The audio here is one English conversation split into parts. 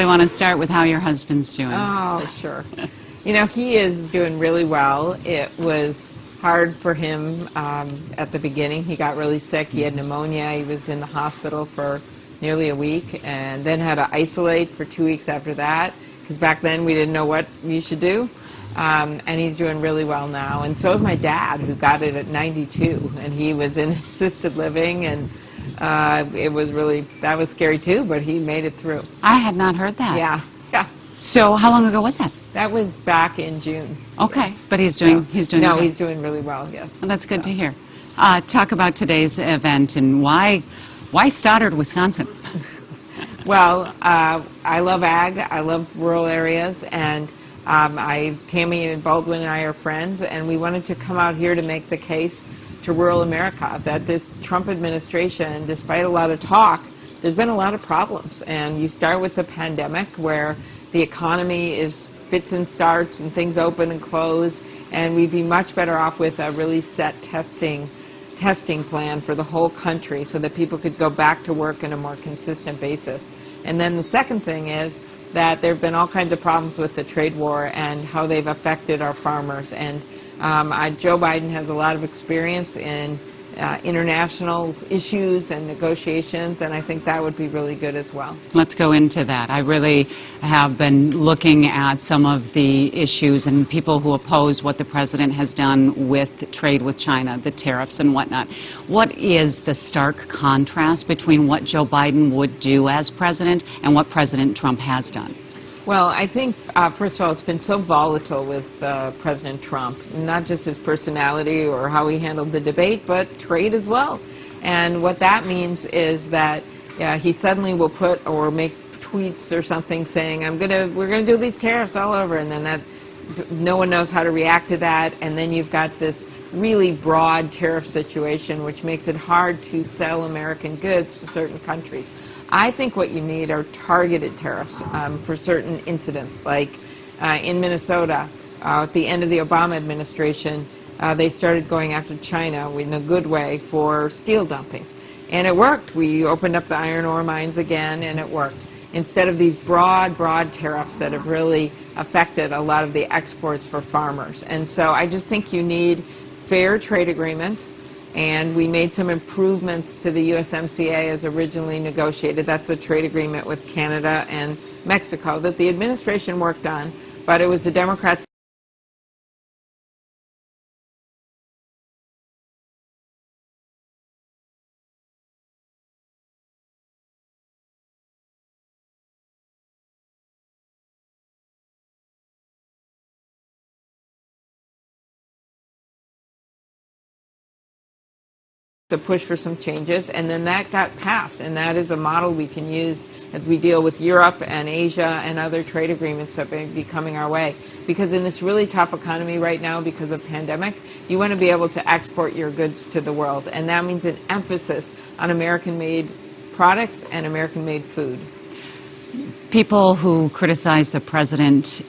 want to start with how your husband's doing. Oh, sure. You know, he is doing really well. It was hard for him at the beginning. He got really sick. He had pneumonia. He was in the hospital for nearly a week and then had to isolate for 2 weeks after that, because back then we didn't know what you should do. And he's doing really well now. And so is my dad, who got it at 92, and he was in assisted living, and it was really, that was scary too, but he made it through. I had not heard that. Yeah. So how long ago was that? That was back in June. Okay, but he's doing No, okay. he's doing really well, yes. Well, that's good to hear. Talk about today's event and why Stoddard, Wisconsin? Well, I love ag, I love rural areas, and Tammy and Baldwin and I are friends, and we wanted to come out here to make the case to rural America that this Trump administration, despite a lot of talk, there's been a lot of problems. And you start with the pandemic, where the economy is fits and starts and things open and close, and we'd be much better off with a really set testing plan for the whole country so that people could go back to work on a more consistent basis. And then the second thing is that there have been all kinds of problems with the trade war and how they've affected our farmers. And Joe Biden has a lot of experience in international issues and negotiations, and I think that would be really good as well. Let's go into that. I really have been looking at some of the issues and people who oppose what the president has done with trade with China, the tariffs and whatnot. What is the stark contrast between what Joe Biden would do as president and what President Trump has done? Well, I think, first of all, it's been so volatile with President Trump, not just his personality or how he handled the debate, but trade as well. And what that means is that he suddenly will put or make tweets or something saying, we're gonna do these tariffs all over, and then no one knows how to react to that, and then you've got this really broad tariff situation, which makes it hard to sell American goods to certain countries. I think what you need are targeted tariffs for certain incidents, like in Minnesota, at the end of the Obama administration, they started going after China in a good way for steel dumping. And it worked. We opened up the iron ore mines again, and it worked. Instead of these broad tariffs that have really affected a lot of the exports for farmers. And so I just think you need fair trade agreements, and we made some improvements to the USMCA as originally negotiated. That's a trade agreement with Canada and Mexico that the administration worked on, but it was the Democrats to push for some changes, and then that got passed, and that is a model we can use as we deal with Europe and Asia and other trade agreements that may be coming our way. Because in this really tough economy right now because of pandemic, you want to be able to export your goods to the world, and that means an emphasis on American-made products and American-made food. People who criticize the president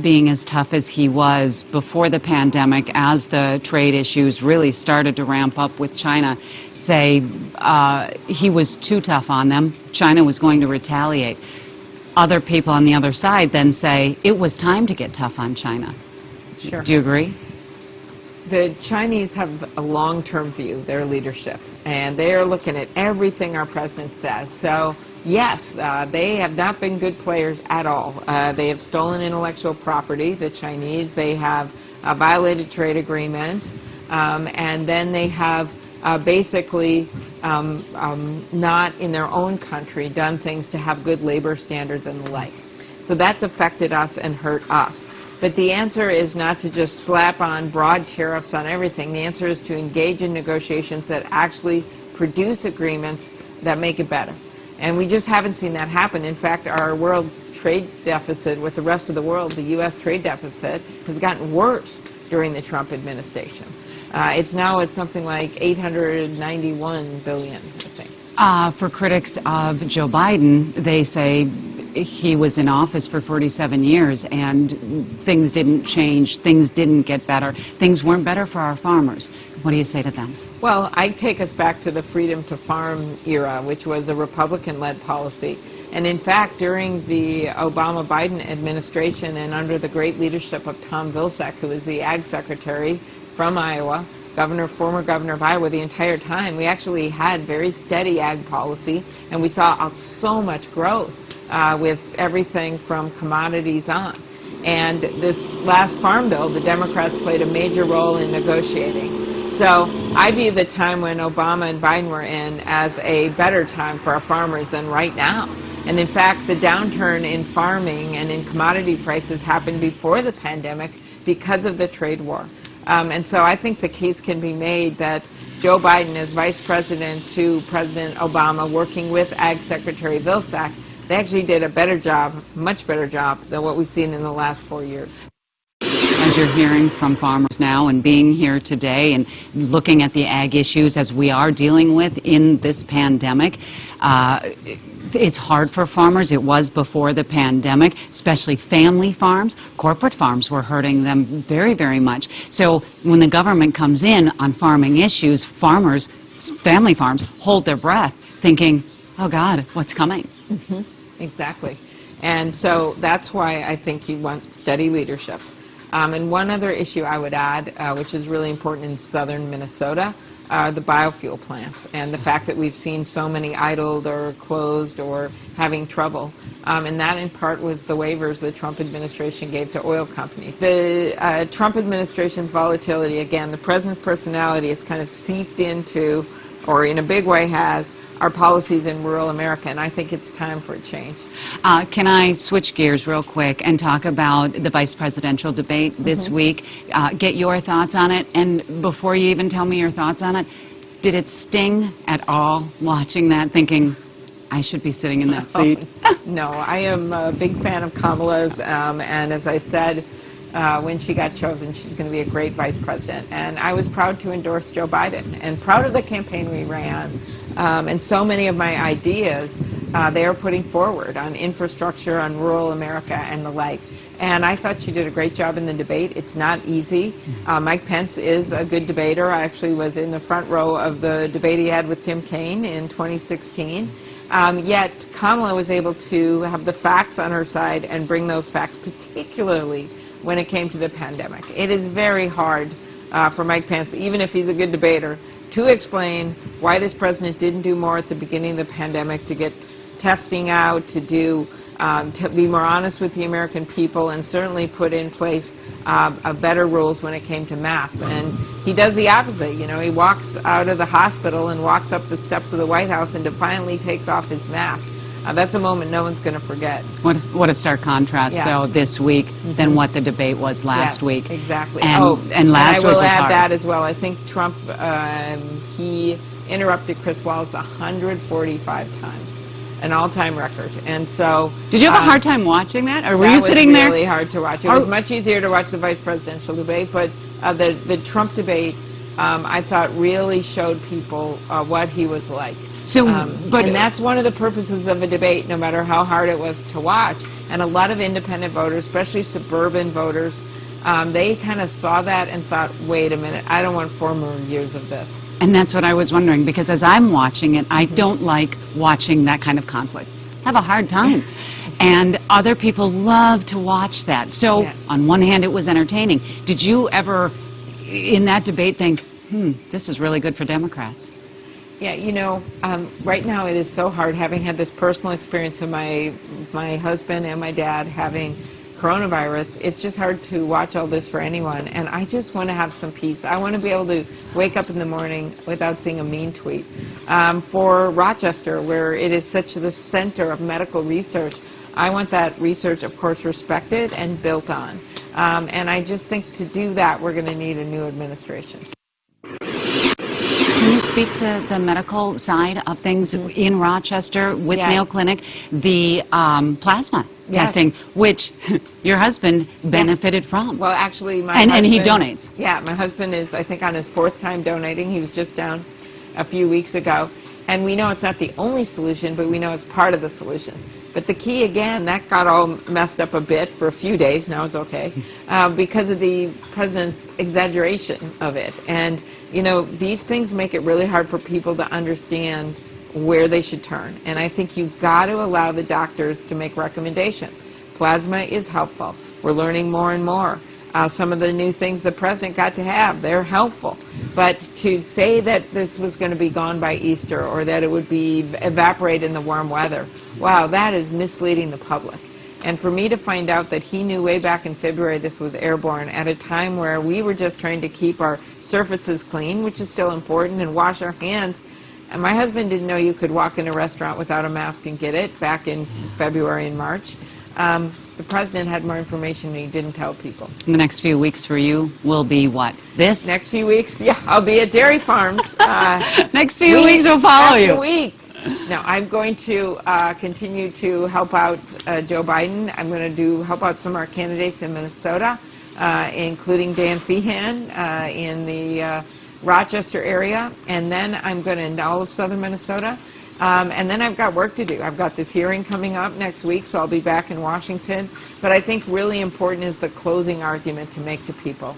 being as tough as he was before the pandemic, as the trade issues really started to ramp up with China, say he was too tough on them. China was going to retaliate. Other people on the other side then say it was time to get tough on China. Sure. Do you agree? The Chinese have a long-term view, their leadership, and they are looking at everything our president says. So, yes, they have not been good players at all. They have stolen intellectual property, the Chinese. They have violated trade agreements, and then they have basically not in their own country done things to have good labor standards and the like. So that's affected us and hurt us. But the answer is not to just slap on broad tariffs on everything. The answer is to engage in negotiations that actually produce agreements that make it better. And we just haven't seen that happen. In fact, our world trade deficit with the rest of the world, the U.S. trade deficit, has gotten worse during the Trump administration. It's now at something like $891 billion, I think. For critics of Joe Biden, they say he was in office for 47 years and things didn't change, things didn't get better, things weren't better for our farmers. What do you say to them? Well, I take us back to the Freedom to Farm era, which was a Republican-led policy. And in fact, during the Obama-Biden administration and under the great leadership of Tom Vilsack, who was the Ag Secretary from Iowa, former governor of Iowa, the entire time, we actually had very steady ag policy, and we saw so much growth with everything from commodities on. And this last farm bill, the Democrats played a major role in negotiating. So I view the time when Obama and Biden were in as a better time for our farmers than right now. And in fact, the downturn in farming and in commodity prices happened before the pandemic because of the trade war. And so I think the case can be made that Joe Biden, as vice president to President Obama, working with Ag Secretary Vilsack, they actually did a better job, much better job, than what we've seen in the last 4 years. As you're hearing from farmers now and being here today and looking at the ag issues as we are dealing with in this pandemic, it's hard for farmers. It was before the pandemic, especially family farms. Corporate farms were hurting them very, very much. So when the government comes in on farming issues, farmers, family farms, hold their breath thinking, oh God, what's coming? Mm-hmm. Exactly. And so that's why I think you want steady leadership. And one other issue I would add, which is really important in southern Minnesota, are the biofuel plants and the fact that we've seen so many idled or closed or having trouble. And that in part was the waivers the Trump administration gave to oil companies. The Trump administration's volatility, again, the president's personality has kind of seeped into, or in a big way has, our policies in rural America, and I think it's time for a change. Can I switch gears real quick and talk about the vice presidential debate this week? Get your thoughts on it, and before you even tell me your thoughts on it, did it sting at all watching that, thinking, I should be sitting in that seat? No, I am a big fan of Kamala's, and as I said, when she got chosen, she's going to be a great vice president. And I was proud to endorse Joe Biden and proud of the campaign we ran. And so many of my ideas they are putting forward on infrastructure, on rural America, and the like. And I thought she did a great job in the debate. It's not easy. Mike Pence is a good debater. I actually was in the front row of the debate he had with Tim Kaine in 2016. Yet Kamala was able to have the facts on her side and bring those facts, particularly when it came to the pandemic. It is very hard for Mike Pence, even if he's a good debater, to explain why this president didn't do more at the beginning of the pandemic to get testing out, to be more honest with the American people, and certainly put in place better rules when it came to masks. And he does the opposite. You know, he walks out of the hospital and walks up the steps of the White House and defiantly takes off his mask. That's a moment no one's going to forget. What a stark contrast, though, this week than what the debate was last week. Exactly. And last week was hard. I will add that as well. I think Trump, he interrupted Chris Wallace 145 times, an all-time record. And so... Did you have a hard time watching that? Or were you sitting there? That was really hard to watch. It was much easier to watch the vice presidential debate, but the Trump debate, I thought, really showed people what he was like. So, and that's one of the purposes of a debate, no matter how hard it was to watch. And a lot of independent voters, especially suburban voters, they kind of saw that and thought, wait a minute, I don't want 4 more years of this. And that's what I was wondering, because as I'm watching it, I don't like watching that kind of conflict. I have a hard time. And other people love to watch that. So, on one hand, it was entertaining. Did you ever, in that debate, think, this is really good for Democrats? Yeah, you know, right now it is so hard, having had this personal experience of my husband and my dad having coronavirus. It's just hard to watch all this for anyone, and I just want to have some peace. I want to be able to wake up in the morning without seeing a mean tweet. For Rochester, where it is such the center of medical research, I want that research, of course, respected and built on. And I just think to do that, we're going to need a new administration. Can you speak to the medical side of things in Rochester with Mayo Clinic, the plasma testing, which your husband benefited from? Well, actually, my husband... And he donates. Yeah, my husband is, I think, on his 4th time donating. He was just down a few weeks ago. And we know it's not the only solution, but we know it's part of the solutions. But the key, again, that got all messed up a bit for a few days. Now it's okay. Because of the president's exaggeration of it. And, you know, these things make it really hard for people to understand where they should turn. And I think you've got to allow the doctors to make recommendations. Plasma is helpful. We're learning more and more. Some of the new things the president got to have, they're helpful. But to say that this was going to be gone by Easter or that it would be evaporate in the warm weather, wow, that is misleading the public. And for me to find out that he knew way back in February this was airborne at a time where we were just trying to keep our surfaces clean, which is still important, and wash our hands. And my husband didn't know you could walk in a restaurant without a mask and get it back in February and March. The president had more information and he didn't tell people. The next few weeks for you will be what? This? Next few weeks, yeah, I'll be at dairy farms. Next few weeks will follow you. After week. Now, I'm going to continue to help out Joe Biden. I'm going to help out some of our candidates in Minnesota, including Dan Feehan in the Rochester area. And then I'm going to in all of southern Minnesota. And then I've got work to do. I've got this hearing coming up next week, so I'll be back in Washington. But I think really important is the closing argument to make to people,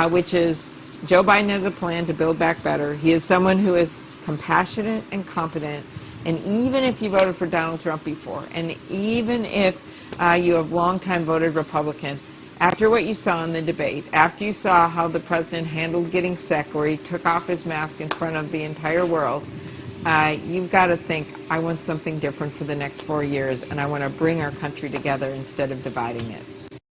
which is Joe Biden has a plan to build back better. He is someone who is compassionate and competent. And even if you voted for Donald Trump before, and even if you have long time voted Republican, after what you saw in the debate, after you saw how the president handled getting sick, where he took off his mask in front of the entire world, you've got to think, I want something different for the next 4 years, and I want to bring our country together instead of dividing it.